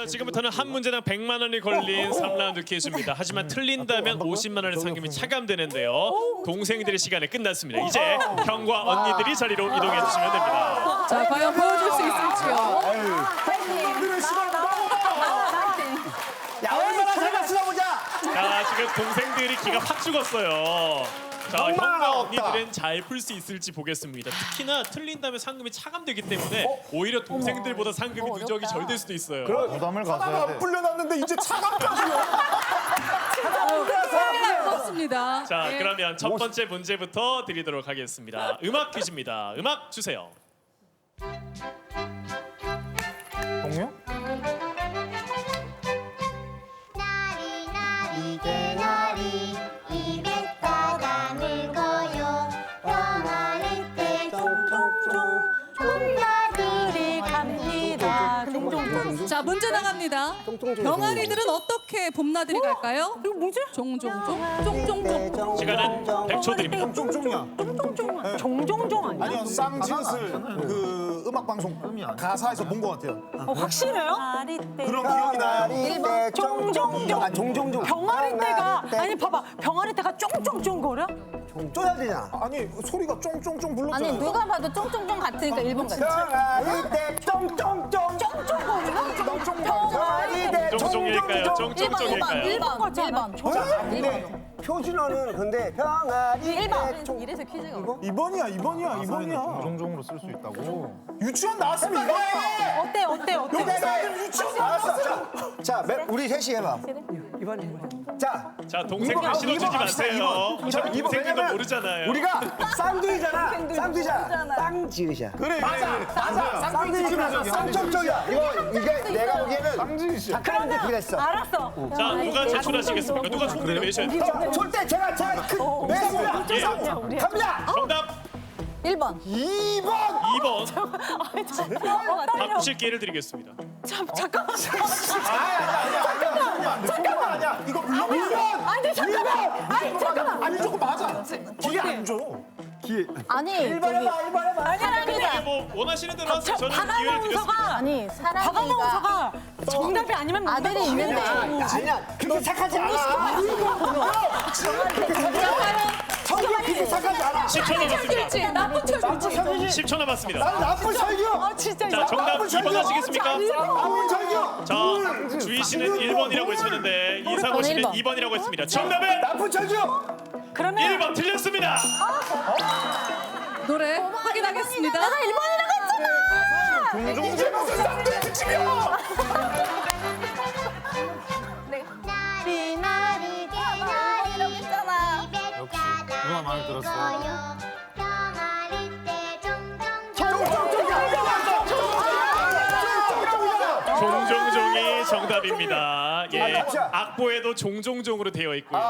지금부터는 한 문제당 100만 원이 걸린 3라운드 퀴즈입니다. 하지만 틀린다면 50만 원의 상금이 차감되는데요. 동생들의 시간이 끝났습니다. 이제 형과 언니들이 자리로 이동해 주시면 됩니다. 자, 과연 보여줄 수 있을지요? 야, 얼마나 잘 쓰나 보자. 자, 지금 동생들이 기가 확 죽었어요. 자, 형과 언니들은 잘 풀 수 있을지 보겠습니다. 특히나 틀린다면 상금이 차감되기 때문에 오히려 동생들보다 상금이 누적이 절 될 수도 있어요. 부담을 가져야 돼. 불려놨는데 이제 차갑다고요. 그렇습니다. 자, 예. 그러면 첫 번째 문제부터 드리도록 하겠습니다. 음악 퀴즈입니다. 음악 주세요. 동요? 이게 날이 입에 따가는 거요. 병아리 때 종종종 곰나들이 갑니다. 종종종. 자, 문제 나갑니다. 병아리들은 어떻게 봄나들이 갈까요? 이거 뭐지? 종종종, 종종종. 시간은 100초 드립니다. 쫑쫑이야. 종종종 아니야? 아니요, 쌍지읒을 그 음악 방송 가사에서 본 것 같아요. 확실해요? 그런 기억이 나요. 1번 종종종. 아, 종종종. 병아리 떼가 아니 봐봐 병아리 떼가 쫑쫑쫑 거려? 쪼야 되잖아. 아니 소리가 쫑쫑쫑 불렀잖아요. 아니 누가 봐도 쫑쫑쫑 같으니까 1번 같아. 병아리 때 쫑쫑쫑. 쫑쫑 거려? 병아리 때 쫑쫑쫑일까요? 쫑쫑쫑일까요? 1번. 근데 표준어는 근데 병아리 때 1번. 이래서 퀴즈가 없어. 2번이야. 종종으로 쓸 수 있다고. 유치원 나왔으면 이거 해. 어때? 유치원 나왔어. 자, 우리 셋이 해봐. 자, 자, 동생들 신호 주지 마세요. 어차피 동생들도 왜냐면 모르잖아요. 우리가 쌍둥이잖아. 쌍둥이잖아. 쌍지읒이야. 그래. 맞아. 쌍둥이잖아. 쌍쪽쪽이야. 이게 내가 보기에는 작가님들 그게 됐어. 알았어. 자, 누가 제출하시겠습니까? 누가 총대를 매셔야 돼요? 절대 제가 매습니다. 예. 갑니다. 정답 1번. 2번. 2번. 바꾸실 기회를 드리겠습니다. 잠깐만. 아니야. 이거 불러보세요. 아니 잠깐만. 아니 저거 맞아. 기회 안 줘. 아니 1번 해봐. 아니, 뭐 원하시는 대로 하세요. 저는 기회를 드렸습니다. 아니 사랑이가 박아나운서가 정답이 아니면 아들이 있는데 아니야. 그렇게 착하지 않아. 성격 그렇게 착하지 않아. 10초 남았습니다. 철길지, 나쁜 철길지. 10초 남았습니다. 나쁜 설교. 진짜 자, 정답 2번 하시겠습니까? 나쁜 설교. 자, 주희 씨는 1번이라고 했었는데 이상호 씨는 1번. 2번이라고 했습니다. 정답은 나쁜 설교. 그러면 1번 틀렸습니다. 노래 확인하겠습니다. 내가 1번이라고 했잖아. 이게 무슨 쌍둥이 특집이야. 나리 개나리 했잖아. 누나 마음에 들었어요. 병아리 때 종종종이 정답입니다. 예, 악보에도 종종종으로 되어 있고요.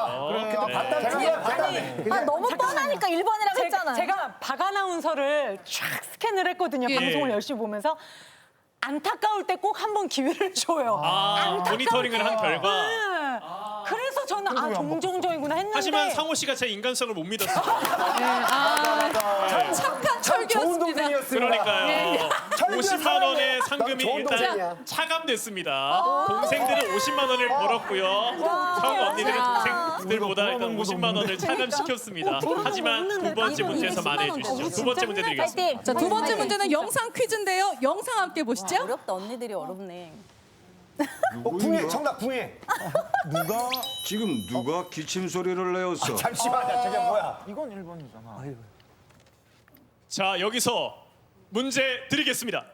네. 너무 뻔하니까 1번이라고 했잖아. 제가 박아나운서를 쫙 스캔을 했거든요. 예. 방송을 열심히 보면서 안타까울 때 꼭 한 번 기회를 줘요. 모니터링을 한 결과. 네. 그래서 저는 종종종이구나 했는데 하지만 상호 씨가 제 인간성을 못 믿었어요. 착한 좋은 철기였습니다. 동생이었어. 그러니까 50만 원의 상금이 좋은 일단 동생이야. 차감됐습니다. 동생들은 50만 원을 벌었고요. 형 언니들은 동생들보다 일단 50만 원을 차감시켰습니다. 하지만 두 번째 문제에서 만회해 주시죠. 두 번째 문제 드리겠습니다. 자, 두 번째 문제는 영상 퀴즈인데요. 영상 함께 보시죠. 어렵다. 언니들이 어렵네. 붕해. 정답 붕해. 지금 누가 기침 소리를 내었어? 잠시만요. 저게 뭐야? 이건 1번이잖아. 자, 여기서 문제 드리겠습니다.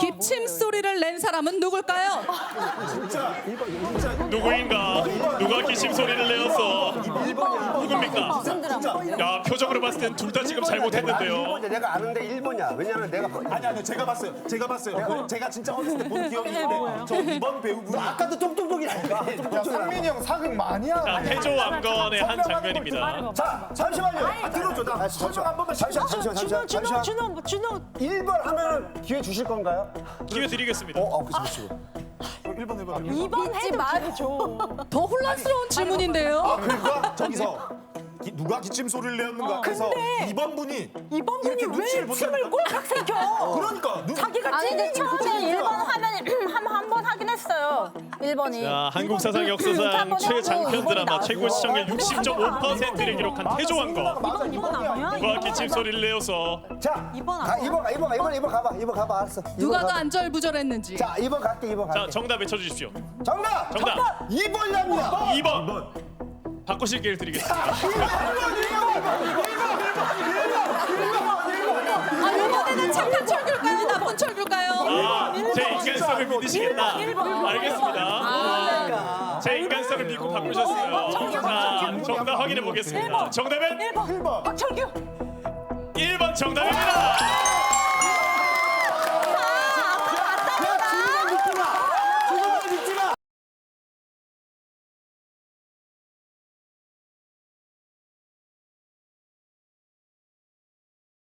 기침 소리를 낸 사람은 누굴까요? 누구인가? 누가 기침 소리를 내었어? 누굽니까? 야, 표정으로 봤을 땐 둘 다 지금 잘못했는데요. 1번이야. 내가 아는데 1번이야. 왜냐면 내가 아니 제가 봤어요. 제가 진짜 어렸을 때 본 기억이 있는데 저 2번 배우분이 아까도 똑똑똑이라니까. 야, 상민이 형 사극 많이 하네. 자, 태조 왕건의 한 장면입니다. 자, 잠시만요. 들어줘. 나 설명 한 번만 잠시만. 준호 1번 하면 기회 주실 건가요? 기회 드리겠습니다. 그치. 1번 해봐. 2번 해도 말이죠. 더 혼란스러운 질문인데요. 그러니까 저기서 누가 기침 소리를 내었는가 해서 2번 분이 2번 이렇게 분이 눈치를 왜 본다니까? 침을 꼴깍 새겨? 그러니까 자기가 아니 근데 찔리는 처음에 1번 하면 한 번 하긴 했어요. 1번이. 자, 한국 사상 역사상 최장편 드라마 최고 시청률 60.5%를 기록한 태조왕건. 누가 기침 소리를 내어서 자, 이번 안 가, 2번 가봐. 2번 가봐. 알았어. 누가 더 가봐. 안절부절했는지. 자, 2번 갈게. 2번 자, 갈게. 정답 외쳐주십시오. 정답. 정답 2번이랍니다. 2번. 바꾸실 기회를 드리겠습니다. 아, 이번에는 착한 철교일까요? 나쁜 철교일까요? 아, 제 인간성을 믿으시겠다. 알겠습니다. 제 인간성을 믿고 바꾸셨어요. 자, 정답 확인해 보겠습니다. 정답은 1번 박철규 1번 정답입니다.